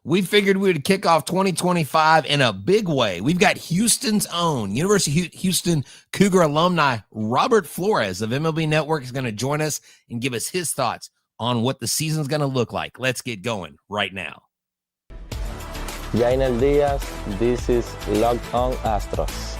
We figured we would kick off 2025 in a big way. We've got Houston's own University of Houston Cougar alumni, Robert Flores of MLB Network, is going to join us and give us his thoughts on what the season's going to look like. Let's get going right now. Jainer Diaz, this is Locked On Astros.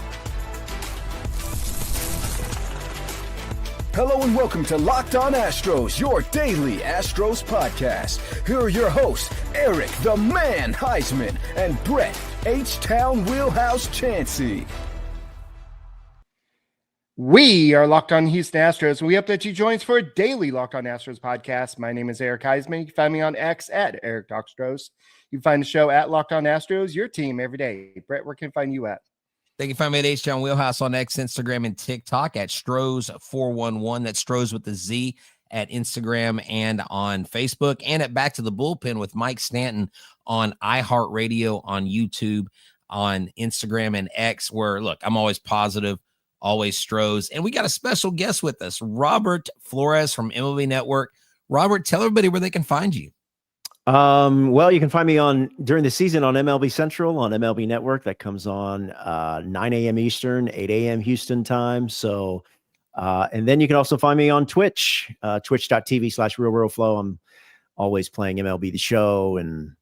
Hello and welcome to Locked On Astros, your daily Astros podcast. Here are your hosts, Eric the Man Huysman and Brett H-Town Wheelhouse Chancey. We are Locked On Houston Astros, and we hope that you join us for a daily Locked On Astros podcast. My name is Eric Huysman. You can find me on X at Eric Dockstros. You can find the show at Locked On Astros, your team every day. Brett, where can I find you at? They can find me at H-Town Wheelhouse on X, Instagram, and TikTok at Stros411. That's Stros with the Z at Instagram and on Facebook. And at Back to the Bullpen with Mike Stanton on iHeartRadio, on YouTube, on Instagram, and X, where, look, I'm always positive, always Stros. And we got a special guest with us, Robert Flores from MLB Network. Robert, tell everybody where they can find you. Well, you can find me during the season on MLB Central on MLB Network. That comes on 9 a.m. Eastern, 8 a.m. Houston time. So, and then you can also find me on Twitch, twitch.tv/RoFlo. I'm always playing MLB The Show and a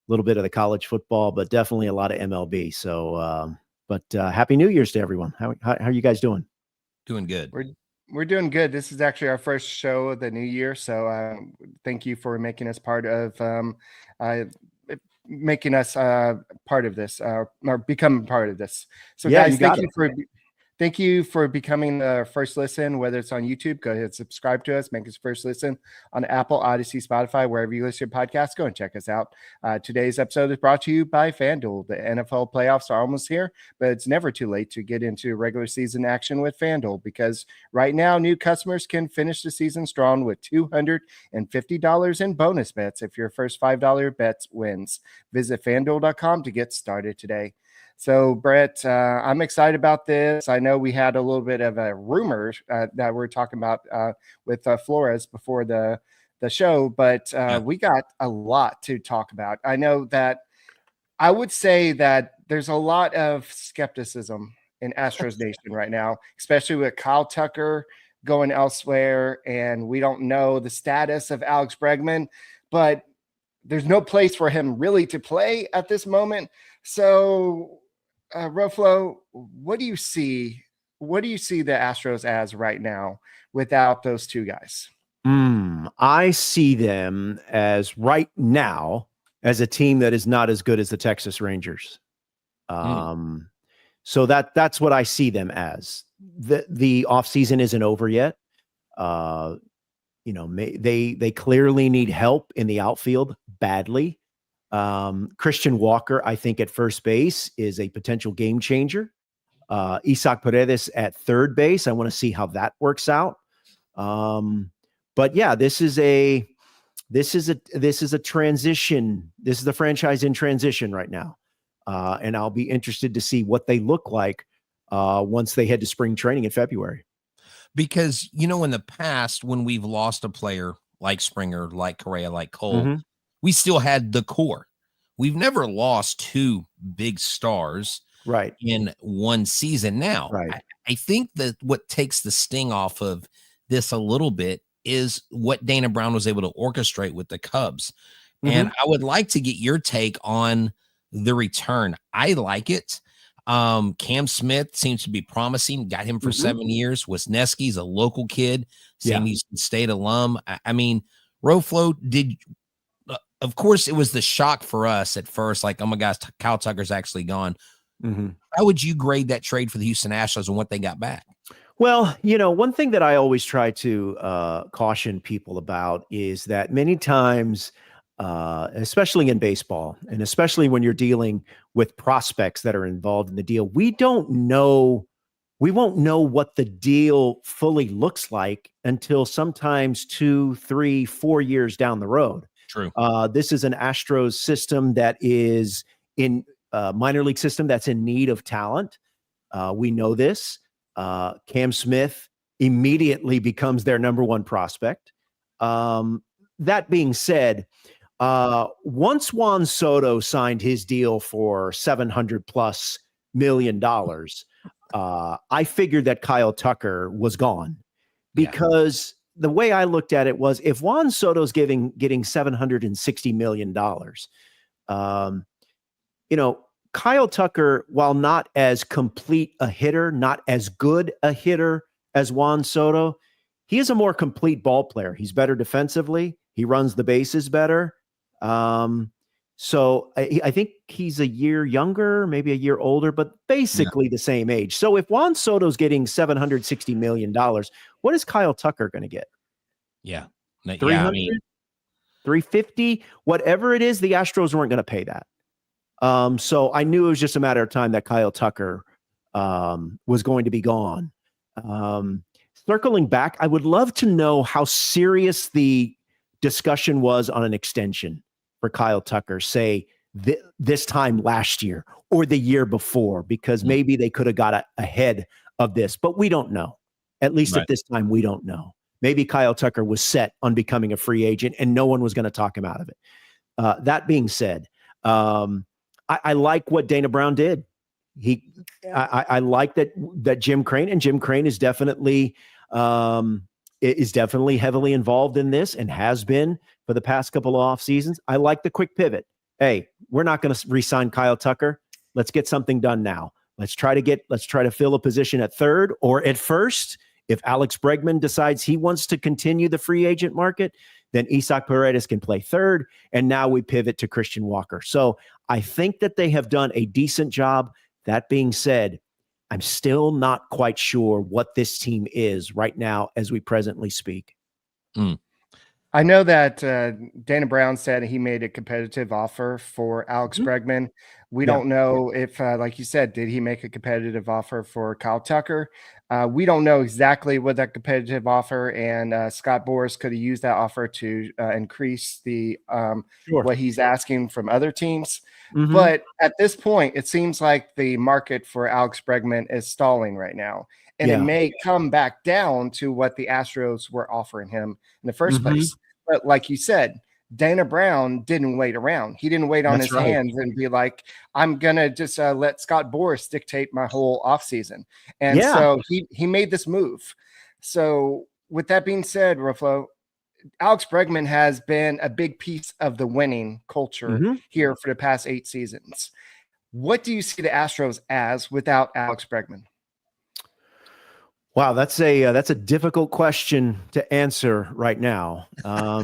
little bit of the college football, but definitely a lot of MLB. So, but Happy New Year's to everyone. How are you guys doing? Doing good. We're doing good. This is actually our first show of the new year, so thank you for making us part of this or becoming part of this. So, yeah, guys, thank you for becoming the first listen. Whether it's on YouTube, go ahead and subscribe to us. Make us first listen on Apple, Odyssey, Spotify, wherever you listen to podcasts. Go and check us out. Today's episode is brought to you by FanDuel. The NFL playoffs are almost here, but it's never too late to get into regular season action with FanDuel, because right now new customers can finish the season strong with $250 in bonus bets if your first $5 bet wins. Visit FanDuel.com to get started today. So, Brett, I'm excited about this. I know we had a little bit of a rumor that we're talking about with Flores before the show, but we got a lot to talk about. I know that I would say that there's a lot of skepticism in Astros Nation right now, especially with Kyle Tucker going elsewhere, and we don't know the status of Alex Bregman, but there's no place for him really to play at this moment. So, RoFlo, what do you see? What do you see the Astros as right now without those two guys? I see them as right now as a team that is not as good as the Texas Rangers. So that's what I see them as. The offseason isn't over yet. They clearly need help in the outfield badly. Christian Walker, I think, at first base is a potential game changer. Isaac Paredes at third base, I want to see how that works out. But yeah, this is a transition. This is the franchise in transition right now. And I'll be interested to see what they look like once they head to spring training in February. Because, in the past, when we've lost a player like Springer, like Correa, like Cole, we still had the core. We've never lost two big stars in one season. Now, I think that what takes the sting off of this a little bit is what Dana Brown was able to orchestrate with the Cubs. And I would like to get your take on the return. I like it. Cam Smith seems to be promising. Got him for 7 years. Wisniewski's a local kid. Same Houston State alum. I mean, RoFlo, of course, it was the shock for us at first, like, oh my gosh, Kyle Tucker's actually gone. How would you grade that trade for the Houston Astros and what they got back? Well, one thing that I always try to caution people about is that many times, especially in baseball, and especially when you're dealing with prospects that are involved in the deal, we won't know what the deal fully looks like until sometimes 2, 3, 4 years down the road. True. This is an Astros system that is in minor league system that's in need of talent. We know this. Cam Smith immediately becomes their number one prospect. That being said, Once Juan Soto signed his deal for $700+ million, I figured that Kyle Tucker was gone, because the way I looked at it was, if Juan Soto's getting $760 million, Kyle Tucker, while not as complete a hitter, not as good a hitter as Juan Soto, he is a more complete ball player. He's better defensively. He runs the bases better. So I think he's a year younger, maybe a year older, but basically the same age. So if Juan Soto's getting $760 million, what is Kyle Tucker going to get? Yeah. 300, 350, whatever it is, the Astros weren't going to pay that. So I knew it was just a matter of time that Kyle Tucker was going to be gone. Circling back, I would love to know how serious the discussion was on an extension for Kyle Tucker, say this time last year or the year before, because maybe they could have got ahead of this, but we don't know. At least at this time, we don't know. Maybe Kyle Tucker was set on becoming a free agent and no one was going to talk him out of it. That being said, I like what Dana Brown did. I like that Jim Crane, and Jim Crane is definitely heavily involved in this and has been for the past couple of off seasons. I like the quick pivot. Hey, we're not going to re-sign Kyle Tucker. Let's get something done now. Let's try to fill a position at third or at first. If Alex Bregman decides he wants to continue the free agent market, then Isaac Paredes can play third. And now we pivot to Christian Walker. So I think that they have done a decent job. That being said, I'm still not quite sure what this team is right now as we presently speak. I know that Dana Brown said he made a competitive offer for Alex Bregman. We don't know if, like you said, did he make a competitive offer for Kyle Tucker? We don't know exactly what that competitive offer, and Scott Boras could have used that offer to increase the what he's asking from other teams. But at this point, it seems like the market for Alex Bregman is stalling right now. And it may come back down to what the Astros were offering him in the first place. But like you said, Dana Brown didn't wait around. He didn't wait on his hands and be like, I'm going to just let Scott Boras dictate my whole offseason. And so he made this move. So with that being said, RoFlo, Alex Bregman has been a big piece of the winning culture here for the past 8 seasons. What do you see the Astros as without Alex Bregman? Wow, that's a difficult question to answer right now,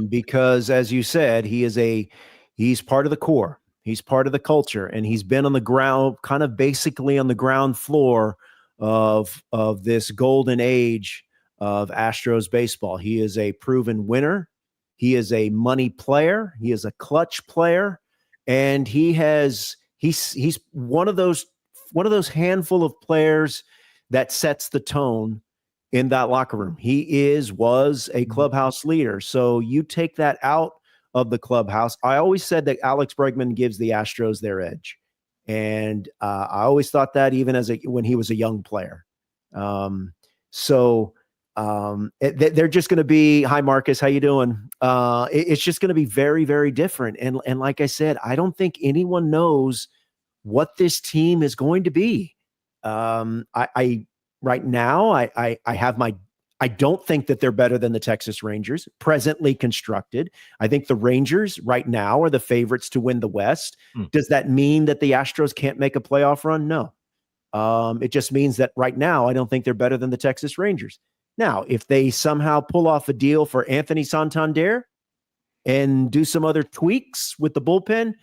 because as you said, he's part of the core, he's part of the culture, and he's been on the ground, kind of basically on the ground floor of this golden age of Astros baseball. He is a proven winner, he is a money player, he is a clutch player, and he's one of those handful of players that sets the tone in that locker room. He was a clubhouse leader. So you take that out of the clubhouse. I always said that Alex Bregman gives the Astros their edge. And I always thought that even when he was a young player. They're just going to be, hi Marcus, how you doing? It's just going to be very, very different. And like I said, I don't think anyone knows what this team is going to be. Right now, I don't think that they're better than the Texas Rangers, presently constructed. I think the Rangers right now are the favorites to win the West. Does that mean that the Astros can't make a playoff run? No. It just means that right now, I don't think they're better than the Texas Rangers. Now, if they somehow pull off a deal for Anthony Santander and do some other tweaks with the bullpen,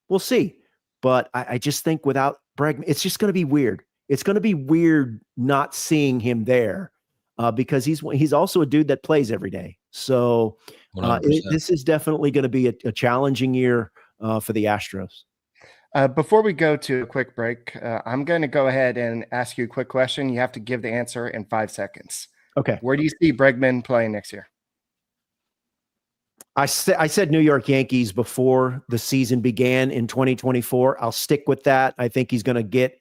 we'll see. But I just think without Bregman, it's just going to be weird. It's going to be weird not seeing him there because he's also a dude that plays every day. So this is definitely going to be a challenging year for the Astros. Before we go to a quick break, I'm going to go ahead and ask you a quick question. You have to give the answer in 5 seconds. Okay. Where do you see Bregman playing next year? I said New York Yankees before the season began in 2024. I'll stick with that. I think he's going to get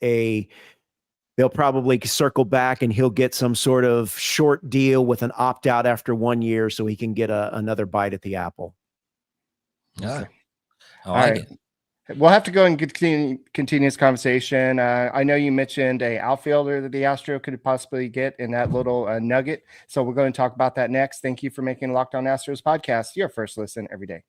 they'll probably circle back and he'll get some sort of short deal with an opt-out after 1 year so he can get another bite at the apple. Yeah, So, I like it. We'll have to go and continue this conversation. I know you mentioned a outfielder that the Astro could possibly get in that little nugget. So we're going to talk about that next. Thank you for making Locked On Astros podcast your first listen every day.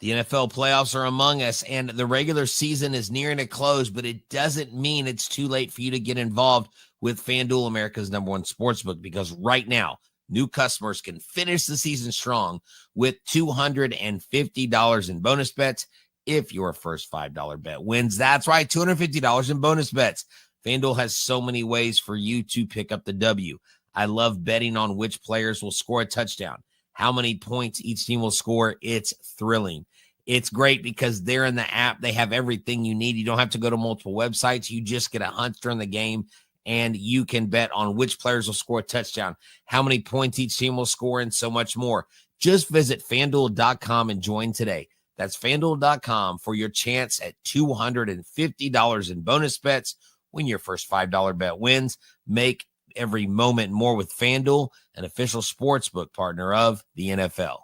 The NFL playoffs are among us, and the regular season is nearing a close, but it doesn't mean it's too late for you to get involved with FanDuel, America's #1 sportsbook, because right now, new customers can finish the season strong with $250 in bonus bets if your first $5 bet wins. That's right, $250 in bonus bets. FanDuel has so many ways for you to pick up the W. I love betting on which players will score a touchdown, how many points each team will score. It's thrilling. It's great because they're in the app. They have everything you need. You don't have to go to multiple websites. You just get a hunch during the game, and you can bet on which players will score a touchdown, how many points each team will score, and so much more. Just visit FanDuel.com and join today. That's FanDuel.com for your chance at $250 in bonus bets when your first $5 bet wins. Make every moment more with FanDuel, an official sportsbook partner of the NFL.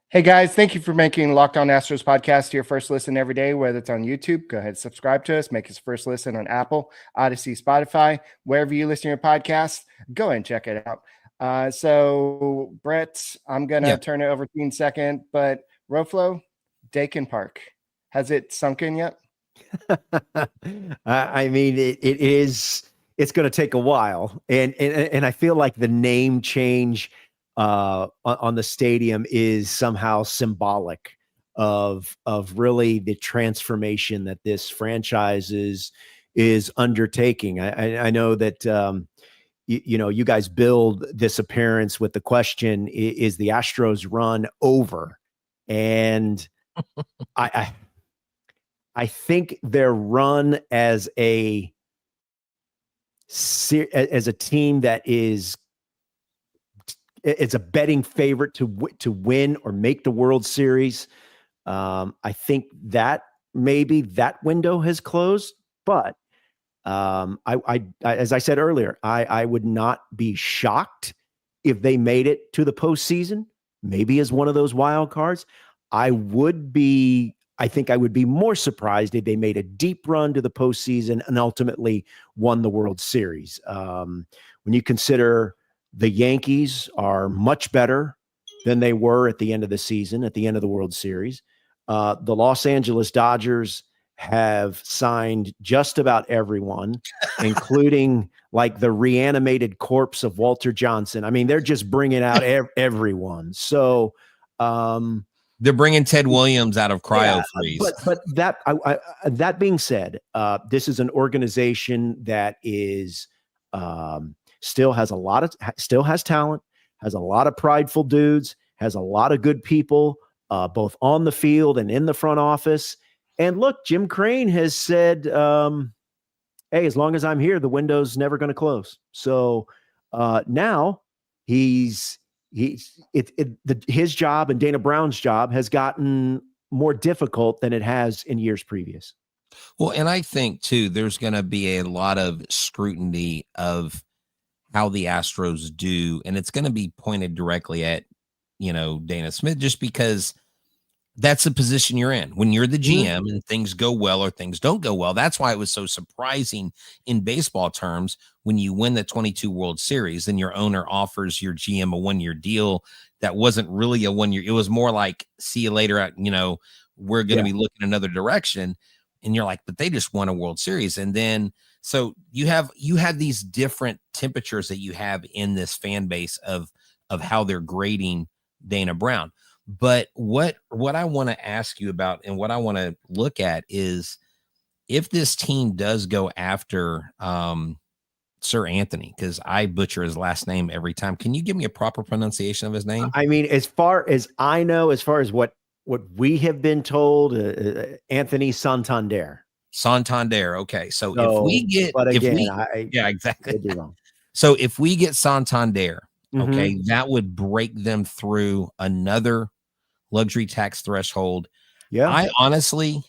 Hey guys, thank you for making Locked On Astros podcast your first listen every day, whether it's on YouTube. Go ahead and subscribe to us. Make us first listen on Apple, Odyssey, Spotify, wherever you listen to your podcast. Go ahead and check it out. So Brett, I'm going to turn it over to you in a second, but RoFlo, Daikin Park, has it sunk in yet? I mean, it's going to take a while. And I feel like the name change on the stadium is somehow symbolic of really the transformation that this franchise is undertaking. I know that, you guys build this appearance with the question, is the Astros run over? And I think their run as a team that is, it's a betting favorite to win or make the World Series. I think that maybe that window has closed, but I as I said earlier, I would not be shocked if they made it to the postseason, maybe as one of those wild cards. I think I would be more surprised if they made a deep run to the postseason and ultimately won the World Series. When you consider the Yankees are much better than they were at the end of the season, at the end of the World Series. The Los Angeles Dodgers have signed just about everyone, including like the reanimated corpse of Walter Johnson. I mean, they're just bringing out everyone. So they're bringing Ted Williams out of cryo freeze. But that being said, this is an organization that is still has talent, has a lot of prideful dudes, has a lot of good people, both on the field and in the front office. And look, Jim Crane has said, hey, as long as I'm here, the window's never going to close. So now his job and Dana Brown's job has gotten more difficult than it has in years previous. Well, and I think too, there's going to be a lot of scrutiny of how the Astros do, and it's going to be pointed directly at, Dana Smith, just because that's the position you're in. When you're the GM and things go well or things don't go well, that's why it was so surprising in baseball terms when you win the 22 World Series and your owner offers your GM a 1-year deal that wasn't really a 1 year. It was more like, see you later, we're going to be looking another direction. And you're like, but they just won a World Series. And then, so you have these different temperatures that you have in this fan base of how they're grading Dana Brown. But what I want to ask you about and what I want to look at is if this team does go after Sir Anthony, because I butcher his last name every time. Can you give me a proper pronunciation of his name? I mean, as far as I know, as far as what we have been told, Anthony Santander. Santander. Okay. So if we get, exactly. So if we get Santander, okay, that would break them through another luxury tax threshold. Yeah. I honestly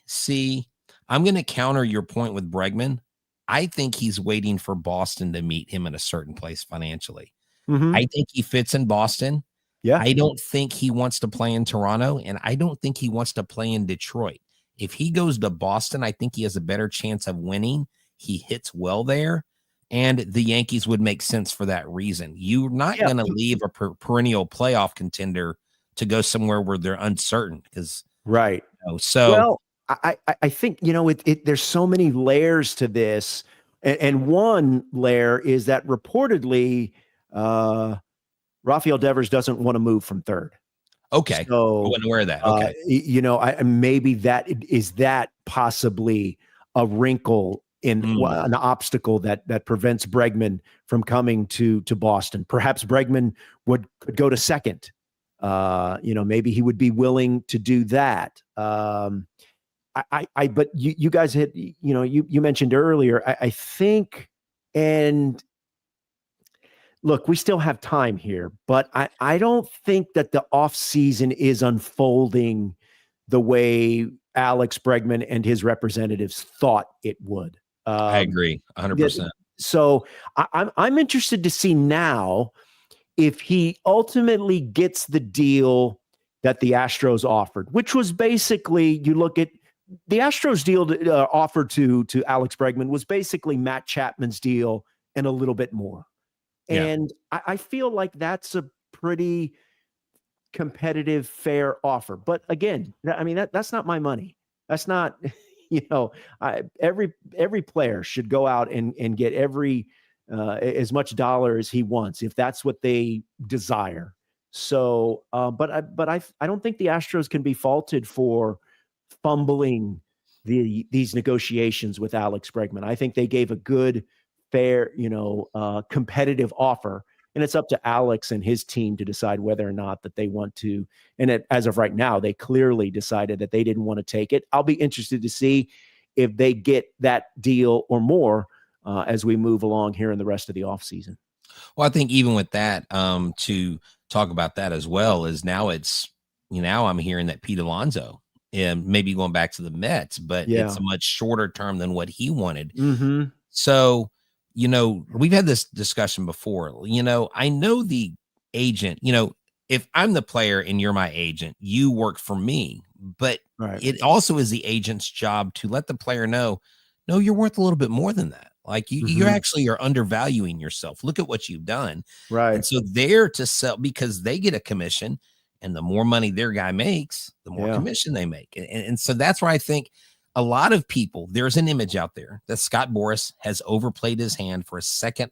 I'm going to counter your point with Bregman. I think he's waiting for Boston to meet him in a certain place financially. I think he fits in Boston. Yeah. I don't think he wants to play in Toronto, and I don't think he wants to play in Detroit. If he goes to Boston, I think he has a better chance of winning. He hits well there, and the Yankees would make sense for that reason. You're not going to leave a perennial playoff contender to go somewhere where they're uncertain because right. So well, I think there's so many layers to this, and one layer is that reportedly Rafael Devers doesn't want to move from third. Okay, so I wasn't aware of that. Okay, maybe that is possibly a wrinkle in an obstacle that prevents Bregman from coming to Boston. Perhaps Bregman could go to second. Maybe he would be willing to do that. But you guys had, you mentioned earlier, I think, and look, we still have time here, but I don't think that the offseason is unfolding the way Alex Bregman and his representatives thought it would. I agree 100%. So I'm interested to see now if he ultimately gets the deal that the Astros offered, which was basically, you look at the Astros deal offered to Alex Bregman was basically Matt Chapman's deal and a little bit more. Yeah. And I feel like that's a pretty competitive, fair offer. But again, I mean, that's not my money. That's not, every player should go out and get as much dollar as he wants, if that's what they desire. So, but I don't think the Astros can be faulted for fumbling these negotiations with Alex Bregman. I think they gave a good, fair, competitive offer, and it's up to Alex and his team to decide whether or not that they want to. And as of right now, they clearly decided that they didn't want to take it. I'll be interested to see if they get that deal or more as we move along here in the rest of the offseason. Well, I think even with that, to talk about that as well, is now I'm hearing that Pete Alonso, and maybe going back to the Mets, but it's a much shorter term than what he wanted. Mm-hmm. So, we've had this discussion before. I know the agent, if I'm the player and you're my agent, you work for me, but it also is the agent's job to let the player know, no, you're worth a little bit more than that. Like you actually are undervaluing yourself. Look at what you've done. Right. And so they're to sell because they get a commission, and the more money their guy makes, the more commission they make. And so that's where I think a lot of people, there's an image out there that Scott Boras has overplayed his hand for a second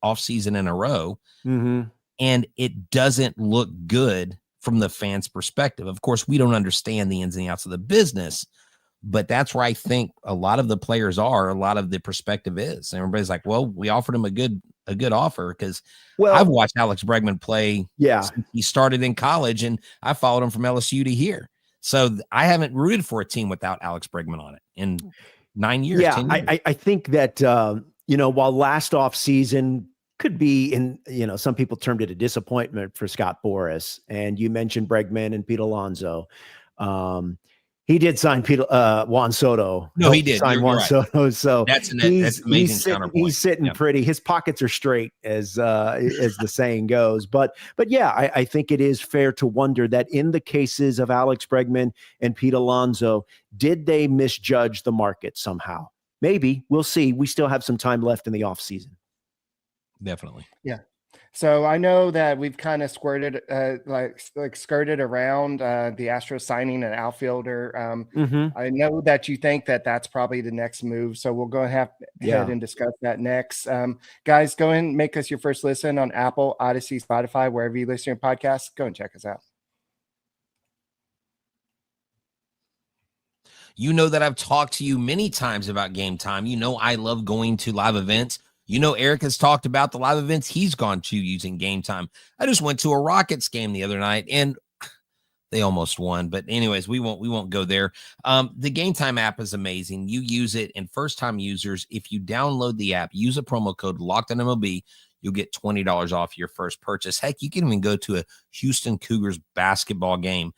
offseason in a row. Mm-hmm. And it doesn't look good from the fans' perspective. Of course, we don't understand the ins and outs of the business, but that's where I think a lot of the players are, a lot of the perspective is. And everybody's like, well, we offered him a good offer because I've watched Alex Bregman play since he started in college, and I followed him from LSU to here. So I haven't rooted for a team without Alex Bregman on it in 9 years. Yeah, 10 years. I think that, while last offseason could be some people termed it a disappointment for Scott Boras, and you mentioned Bregman and Pete Alonso. He did sign Juan Soto. No, he did. Sign Juan Soto. So that's amazing counterpoint. He's sitting pretty. His pockets are straight, as the saying goes. But yeah, I think it is fair to wonder that in the cases of Alex Bregman and Pete Alonso, did they misjudge the market somehow? Maybe. We'll see. We still have some time left in the offseason. Definitely. Yeah. So I know that we've kind of skirted around the Astros signing an outfielder. I know that you think that that's probably the next move. So we'll go ahead and discuss that next. Guys, go ahead and make us your first listen on Apple, Odyssey, Spotify, wherever you listen to your podcasts. Go and check us out. You know that I've talked to you many times about Game Time. You know I love going to live events. You know, Eric has talked about the live events he's gone to using Game Time. I just went to a Rockets game the other night, and they almost won. But anyways, we won't go there. The Game Time app is amazing. You use it, and first-time users, if you download the app, use a promo code LOCKEDONMLB, you'll get $20 off your first purchase. Heck, you can even go to a Houston Cougars basketball game.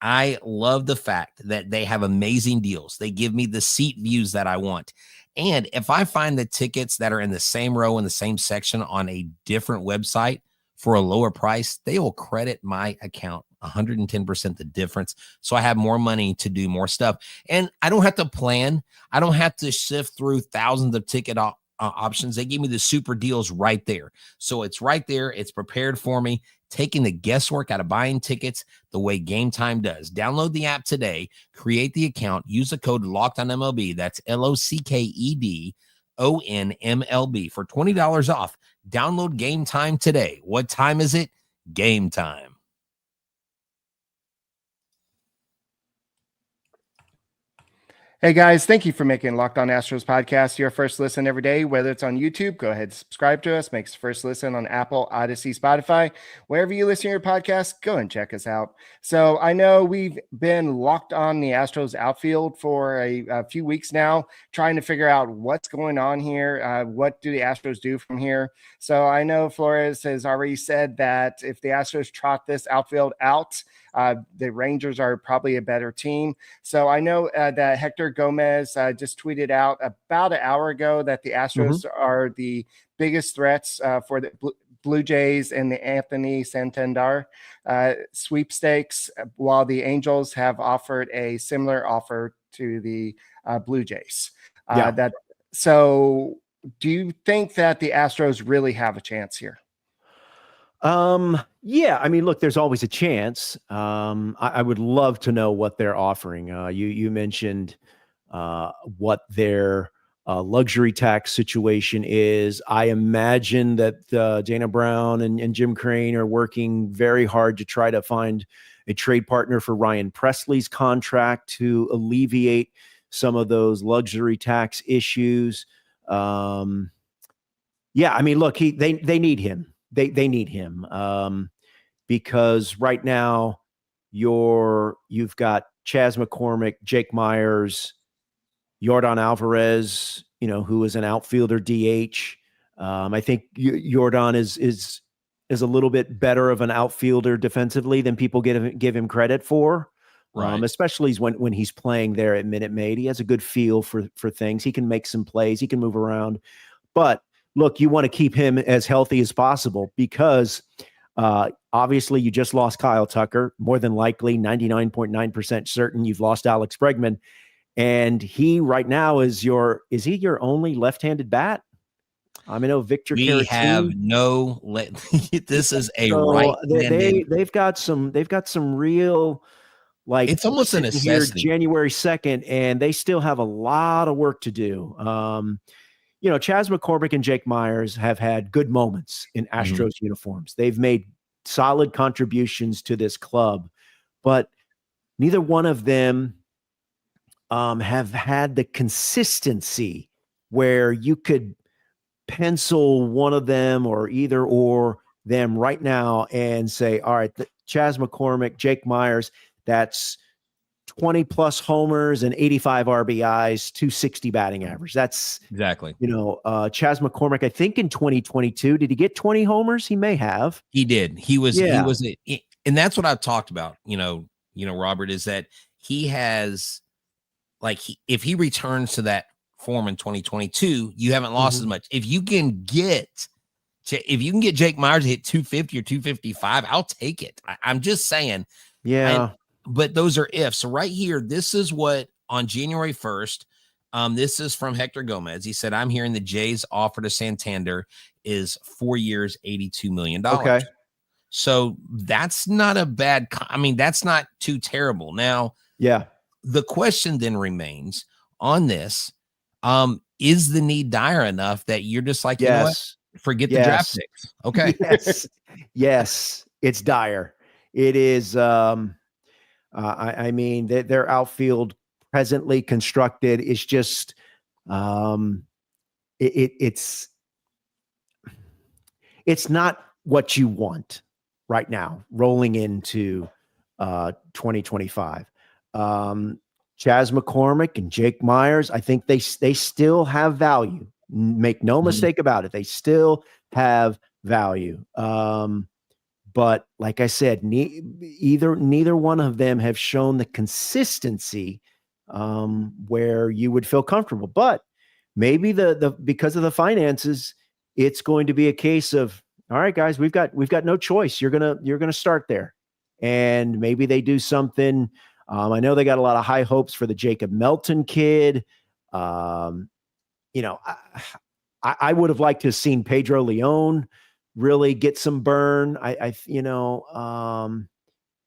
I love the fact that they have amazing deals. They give me the seat views that I want. And if I find the tickets that are in the same row in the same section on a different website, for a lower price, they will credit my account 110% the difference. So I have more money to do more stuff. And I don't have to plan. I don't have to sift through thousands of ticket options. They give me the super deals right there. So it's right there. It's prepared for me, taking the guesswork out of buying tickets the way Game Time does. Download the app today, create the account, use the code LOCKEDONMLB. That's LOCKEDONMLB for $20 off. Download Game Time today. What time is it? Game time. Hey guys, thank you for making Locked On Astros podcast your first listen every day. Whether it's on YouTube, go ahead and subscribe to us. Make us first listen on Apple, Odyssey, Spotify. Wherever you listen to your podcast, go and check us out. So I know we've been locked on the Astros outfield for a few weeks now, trying to figure out what's going on here. What do the Astros do from here? So I know Flores has already said that if the Astros trot this outfield out, the Rangers are probably a better team. So I know that Hector Gomez just tweeted out about an hour ago that the Astros are the biggest threats for the Blue Jays and the Anthony Santander sweepstakes, while the Angels have offered a similar offer to the Blue Jays. So do you think that the Astros really have a chance here? Yeah, I mean, look, there's always a chance. I would love to know what they're offering. You mentioned what their luxury tax situation is. I imagine that Dana Brown and Jim Crane are working very hard to try to find a trade partner for Ryan Presley's contract to alleviate some of those luxury tax issues. Yeah, I mean, look, they need him. They need him because right now you've got Chas McCormick, Jake Myers, Yordan Alvarez, who is an outfielder DH. I think Yordan is a little bit better of an outfielder defensively than people give him credit for. Right. Especially when he's playing there at Minute Maid. He has a good feel for things. He can make some plays. He can move around. But look, you want to keep him as healthy as possible because obviously you just lost Kyle Tucker. More than likely, 99.9% certain you've lost Alex Bregman. And he right now is he your only left-handed bat? I know Victor We Caratini. have no this is a right-handed. They've got some real, like, it's almost a necessity. Here January 2nd, and they still have a lot of work to do. Chas McCormick and Jake Myers have had good moments in Astros uniforms. They've made solid contributions to this club, but neither one of them have had the consistency where you could pencil one of them or either or them right now and say, all right, Chas McCormick, Jake Myers, that's 20 plus homers and 85 RBIs, 260 batting average. That's exactly, Chas McCormick, I think in 2022, did he get 20 homers? He may have. He did. He was, and that's what I've talked about, Robert, is that he has, if he returns to that form in 2022, you haven't lost as much. If you can get Jake Myers to hit 250 or 255, I'll take it. I'm just saying. Yeah. But those are ifs. So right here, this is what on January 1st, this is from Hector Gomez. He said, I'm hearing the Jays offer to Santander is 4 years, $82 million. Okay. So that's not a bad, that's not too terrible. Now, yeah, the question then remains on this, is the need dire enough that you're just like, yes, you know what? Forget the draft picks. Okay. Yes, it's dire. It is, I mean, their outfield presently constructed is just it's not what you want right now rolling into 2025. Chas McCormick and Jake Myers, I think they still have value. Make no mistake about it. They still have value. But like I said, neither one of them have shown the consistency where you would feel comfortable. But maybe because of the finances, it's going to be a case of, all right, guys, we've got no choice. You're gonna start there, and maybe they do something. I know they got a lot of high hopes for the Jacob Melton kid. You know, I would have liked to have seen Pedro Leon really get some burn.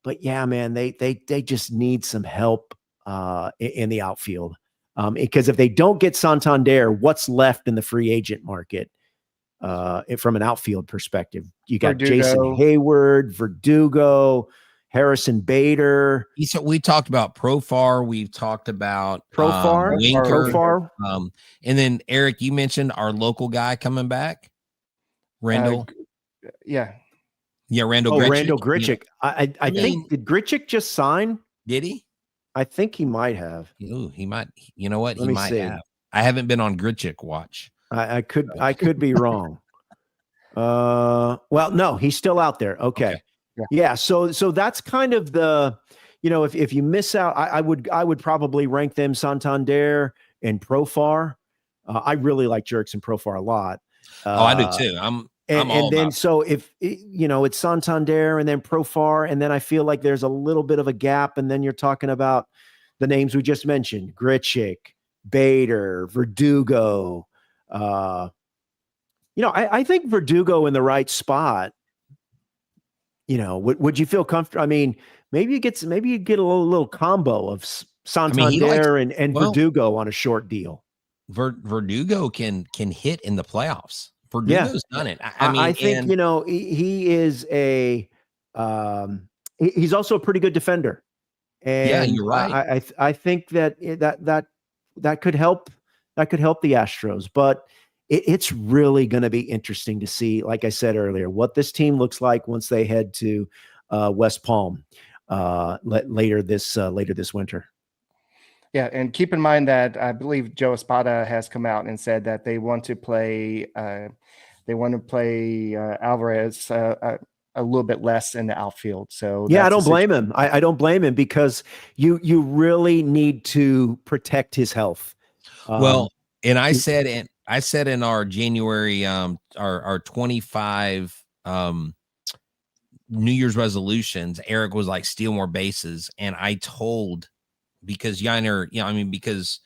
But yeah, man, they just need some help in the outfield. Because if they don't get Santander, what's left in the free agent market from an outfield perspective? You got Verdugo. Jason Hayward, Verdugo, Harrison Bader. We talked about Profar. We've talked about Profar. And then Eric, you mentioned our local guy coming back, Randall. Yeah, Randall. Grichuk. Randall Grichuk. I think, did Grichuk just sign? Did he? I think he might have. Ooh, he might. You know what? Let he me might see. have. I haven't been on Grichuk watch. I could be wrong. Well, no, he's still out there. Okay. Yeah. So that's kind of the, if you miss out, I would probably rank them Santander and Profar. I really like Jerks and Profar a lot. I do too. And then so if it's Santander and then Profar, and then I feel like there's a little bit of a gap, and then you're talking about the names we just mentioned: Grichuk, Bader, Verdugo. I think Verdugo in the right spot. Would you feel comfortable? I mean, maybe you get a little combo of Santander and Verdugo on a short deal. Verdugo can hit in the playoffs. Verdugo's done it. I think he is he's also a pretty good defender. And you're right. I think that could help. That could help the Astros, but it's really going to be interesting to see, like I said earlier, what this team looks like once they head to West Palm later this winter. Yeah, and keep in mind that I believe Joe Espada has come out and said that they want to play Alvarez a little bit less in the outfield. So yeah, I don't blame him. I don't blame him, because you really need to protect his health. And I said in our January our 25 New Year's resolutions, Eric was like, steal more bases, and I told. Because because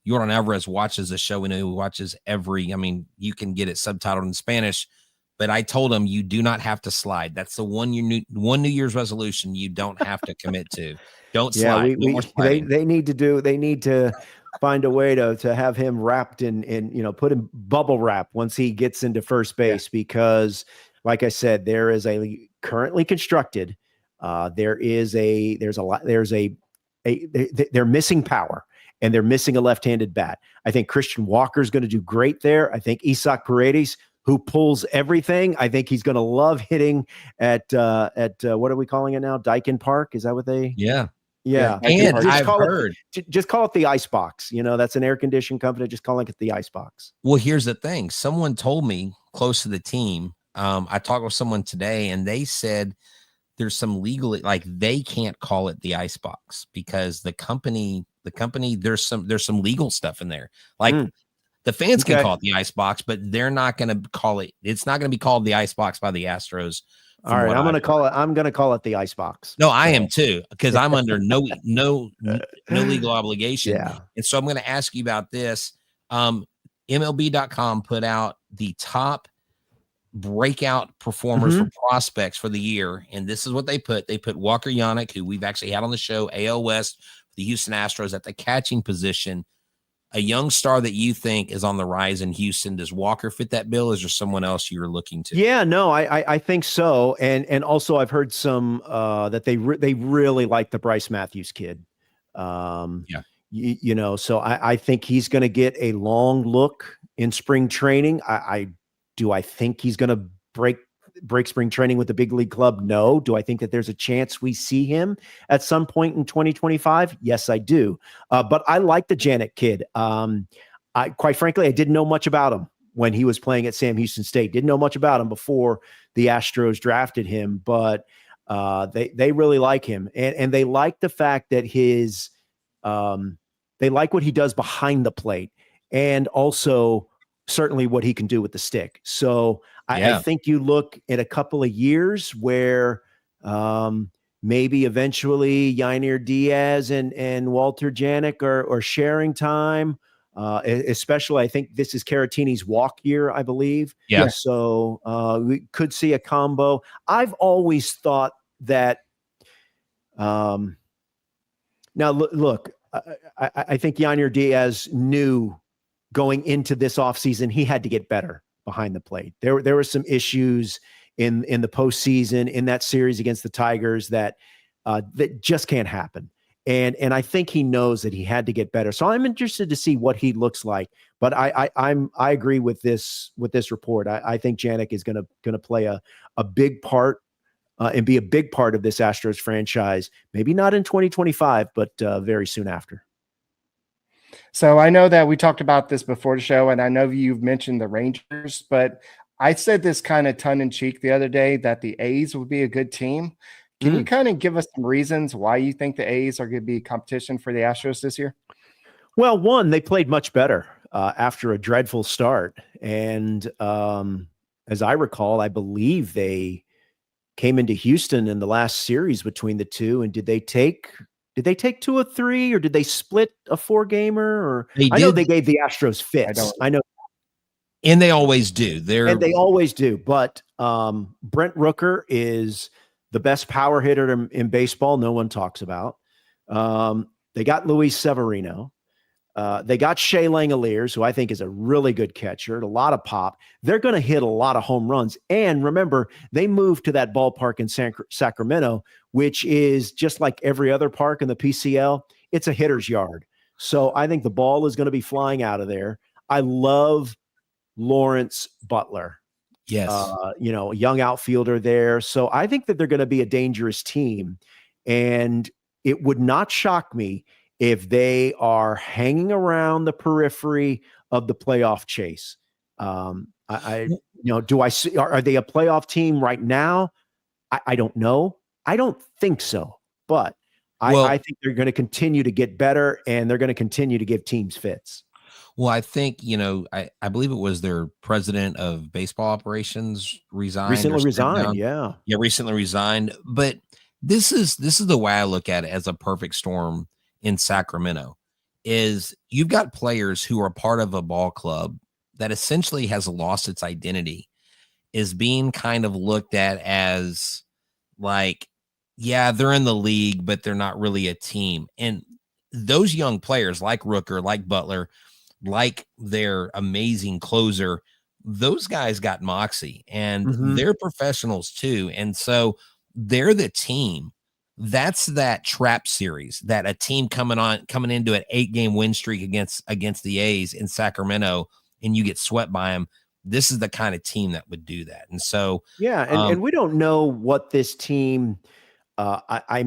Jordan Alvarez watches the show. We know he watches you can get it subtitled in Spanish, but I told him, you do not have to slide. That's the one New Year's resolution you don't have to commit to. Don't slide. They need to find a way to have him wrapped in put him bubble wrap once he gets into first base, because like I said, there is a currently constructed, they're missing power, and they're missing a left-handed bat. I think Christian Walker is going to do great there. I think Isaac Paredes, who pulls everything, I think he's going to love hitting at what are we calling it now? Daikin Park? Is that what they? Yeah. And I've heard. Just call it the Ice Box. That's an air conditioning company. Just calling it the Ice Box. Well, here's the thing. Someone told me close to the team. I talked with someone today, and they said there's some legal, like they can't call it the Ice Box because the company, there's some legal stuff in there. Like the fans can call it the Ice Box, but they're not going to call it. It's not going to be called the Ice Box by the Astros. All right. I'm going to call it the Ice Box. No, I am too, because I'm under no legal obligation. Yeah. And so I'm going to ask you about this. MLB.com put out the top breakout performers for prospects for the year, and this is what they put. They put Walker Yannick, who we've actually had on the show, AL West, the Houston Astros, at the catching position. A young star that you think is on the rise in Houston. Does Walker fit that bill? Is there someone else you're looking to? Yeah, no, I think so. And also I've heard some that they really like the Bryce Matthews kid. So I think he's going to get a long look in spring training. Do I think he's going to break spring training with the big league club? No. Do I think that there's a chance we see him at some point in 2025? Yes, I do. But I like the Janet kid. Quite frankly, I didn't know much about him when he was playing at Sam Houston State. Didn't know much about him before the Astros drafted him, but they really like him. And they like the fact that they like what he does behind the plate, and also certainly what he can do with the stick. So I think you look at a couple of years where maybe eventually Yainer Diaz and Walter Janik are sharing time. Especially, I think this is Caratini's walk year, I believe. Yeah. So we could see a combo. I've always thought that. Now, look, I think Yainer Diaz knew going into this offseason he had to get better behind the plate. There were some issues in the postseason in that series against the Tigers that just can't happen. And I think he knows that he had to get better. So I'm interested to see what he looks like. But I agree with this report. I think Janik is going to play a big part and be a big part of this Astros franchise. Maybe not in 2025, but very soon after. So I know that we talked about this before the show, and I know you've mentioned the Rangers, but I said this kind of tongue in cheek the other day that the A's would be a good team. Can you kind of give us some reasons why you think the A's are going to be competition for the Astros this year? Well, one, they played much better after a dreadful start. And as I recall, I believe they came into Houston in the last series between the two. And did they take 2 or 3, or did they split a 4-gamer? Or I know they gave the Astros fits. I know. And they always do. They always do. But Brent Rooker is the best power hitter in baseball. No one talks about. They got Luis Severino. They got Shea Langoliers, who I think is a really good catcher, a lot of pop. They're going to hit a lot of home runs. And remember, they moved to that ballpark in Sacramento, which is just like every other park in the PCL. It's a hitter's yard. So I think the ball is going to be flying out of there. I love Lawrence Butler. Yes. A young outfielder there. So I think that they're going to be a dangerous team. And it would not shock me if they are hanging around the periphery of the playoff chase. Do I see, are they a playoff team right now? I don't know. I don't think so, but I think they're going to continue to get better, and they're going to continue to give teams fits. Well, I think, I believe it was their president of baseball operations recently resigned. Yeah. Recently resigned. But this is the way I look at it as a perfect storm in Sacramento. Is you've got players who are part of a ball club that essentially has lost its identity, is being kind of looked at as like, yeah, they're in the league, but they're not really a team. And those young players like Rooker, like Butler, like their amazing closer, those guys got moxie, and they're professionals too. And so they're the team. That's that trap series that a team coming into an 8-game win streak against the A's in Sacramento, and you get swept by them. This is the kind of team that would do that. And so, and we don't know what this team, I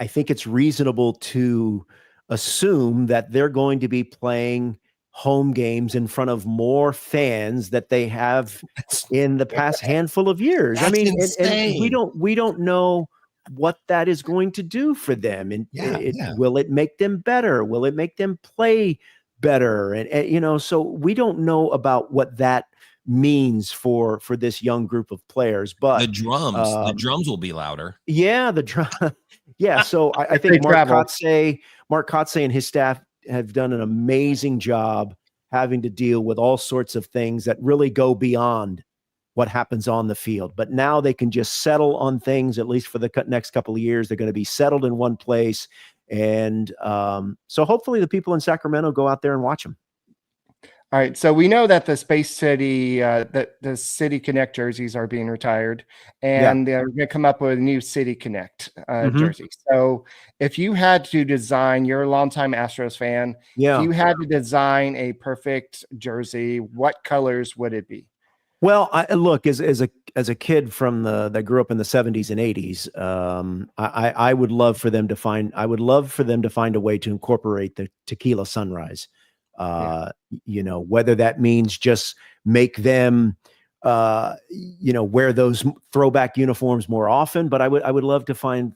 think it's reasonable to assume that they're going to be playing home games in front of more fans that they have in the past handful of years. I mean, and we don't know what that is going to do for them. And will it make them better? Will it make them play better? And so we don't know about what that means for this young group of players, but the drums will be louder. Yeah. The drum. Yeah. So I think Mark Kotze and his staff have done an amazing job having to deal with all sorts of things that really go beyond what happens on the field. But now they can just settle on things, at least for the next couple of years. They're going to be settled in one place. And so hopefully the people in Sacramento go out there and watch them. All right. So we know that the Space City, the City Connect jerseys are being retired, and they're going to come up with a new City Connect jersey. So if you had to design, you're a longtime Astros fan. If you had to design a perfect jersey, what colors would it be? Well, look, as a kid that grew up in the 70s and 80s, I would love for them to find a way to incorporate the tequila sunrise. Whether that means just make them, wear those throwback uniforms more often, but I would love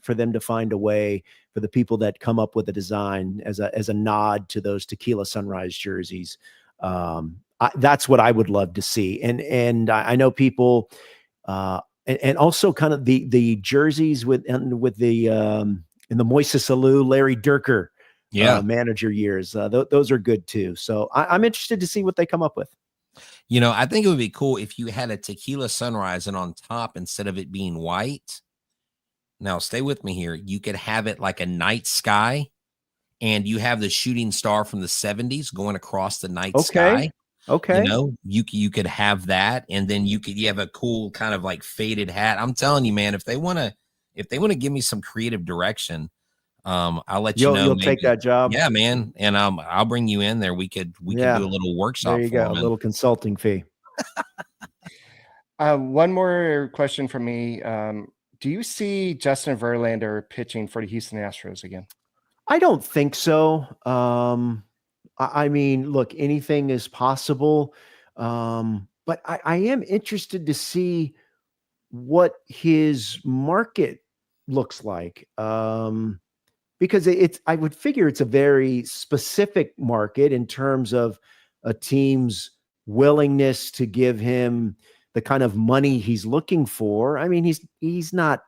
for them to find a way for the people that come up with a design as a nod to those tequila sunrise jerseys. that's what I would love to see. And I know people, and also kind of the jerseys with the in the Moises Alou, Larry Dierker manager years. Those are good too. So I'm interested to see what they come up with. I think it would be cool if you had a tequila sunrise and on top, instead of it being white, now stay with me here, you could have it like a night sky, and you have the shooting star from the 70s going across the night sky. Okay. You could have that, and then you have a cool kind of like faded hat. I'm telling you, man, if they want to give me some creative direction, I'll let you know. You'll take that job. Yeah, man. And I'll bring you in there. We could do a little workshop. There you go. A little consulting fee. One more question from me. Do you see Justin Verlander pitching for the Houston Astros again? I don't think so. I mean, look, anything is possible. But I am interested to see what his market looks like. Because I would figure it's a very specific market in terms of a team's willingness to give him the kind of money he's looking for. I mean, he's not,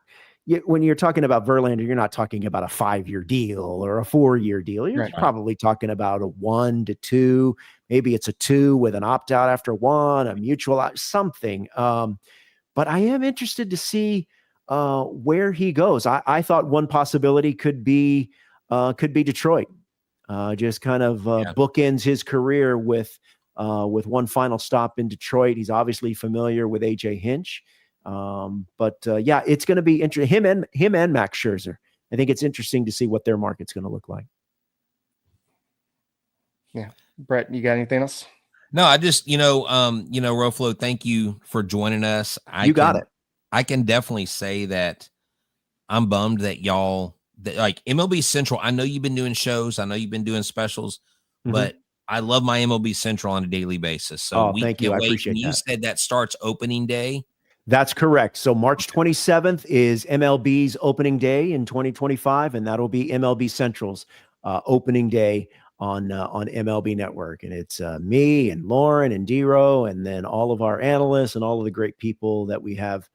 when you're talking about Verlander, you're not talking about a 5-year deal or a 4-year deal. You're probably talking about a 1 to 2, maybe it's a 2 with an opt out after 1, a mutual something. But I am interested to see where he goes. I thought one possibility could be Detroit. Just kind of bookends his career with one final stop in Detroit. He's obviously familiar with AJ Hinch. But it's going to be interesting. Him and Max Scherzer. I think it's interesting to see what their market's going to look like. Yeah. Brett, you got anything else? No, I just, RoFlo, thank you for joining us. Got it. I can definitely say that I'm bummed that like MLB Central, I know you've been doing shows, I know you've been doing specials, but I love my MLB Central on a daily basis. So thank you. I appreciate that. You said that starts opening day. That's correct. So March 27th is MLB's opening day in 2025, and that'll be MLB Central's opening day on MLB Network. And it's me and Lauren and Dero, and then all of our analysts and all of the great people that we have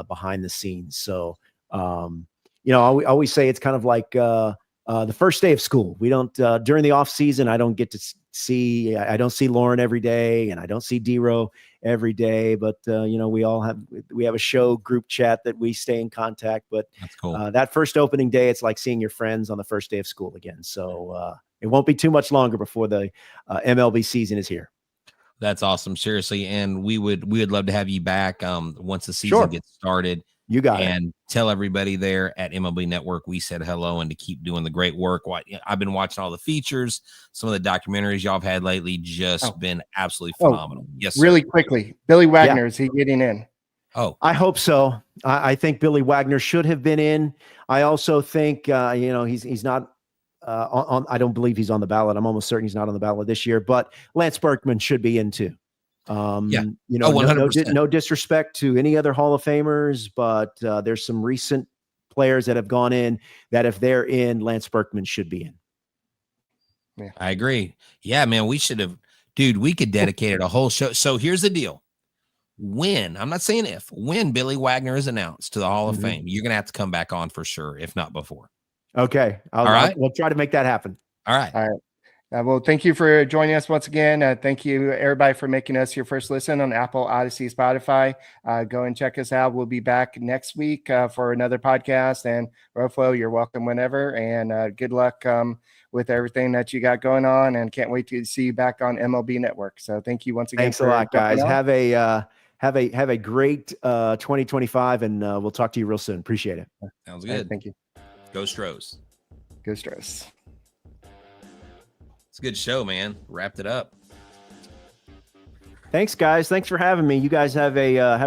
behind the scenes. So, I always say it's kind of like the first day of school. We don't, during the off season, I don't get to I don't see Lauren every day, and I don't see Dero every day, but we have a show group chat that we stay in contact. But that's cool. That first opening day, it's like seeing your friends on the first day of school again. So it won't be too much longer before the MLB season is here. That's awesome. Seriously. And we would love to have you back once the season gets started. You got it. And tell everybody there at MLB Network we said hello, and to keep doing the great work. I've been watching all the features. Some of the documentaries y'all have had lately just been absolutely phenomenal. Yes, sir. Really quickly, Billy Wagner, is he getting in? Oh, I hope so. I think Billy Wagner should have been in. I also think he's not on. I don't believe he's on the ballot. I'm almost certain he's not on the ballot this year. But Lance Berkman should be in too. 100%. No disrespect to any other Hall of Famers, but there's some recent players that have gone in that if they're in, Lance Berkman should be in. Yeah, I agree. Yeah, man, we should have, we could dedicate a whole show. So here's the deal. When, I'm not saying if, when Billy Wagner is announced to the Hall of Fame, you're going to have to come back on for sure, if not before. Okay. All right. We'll try to make that happen. All right. Well, thank you for joining us once again. Thank you, everybody, for making us your first listen on Apple, Odyssey, Spotify. Go and check us out. We'll be back next week for another podcast. And RoFlo, you're welcome whenever. And good luck with everything that you got going on. And can't wait to see you back on MLB Network. So thank you once again. Thanks a lot, guys. Have a great 2025, and we'll talk to you real soon. Appreciate it. Sounds good. Right, thank you. Go Stros. Go Stros. It's a good show, man. Wrapped it up. Thanks, guys. Thanks for having me. You guys have a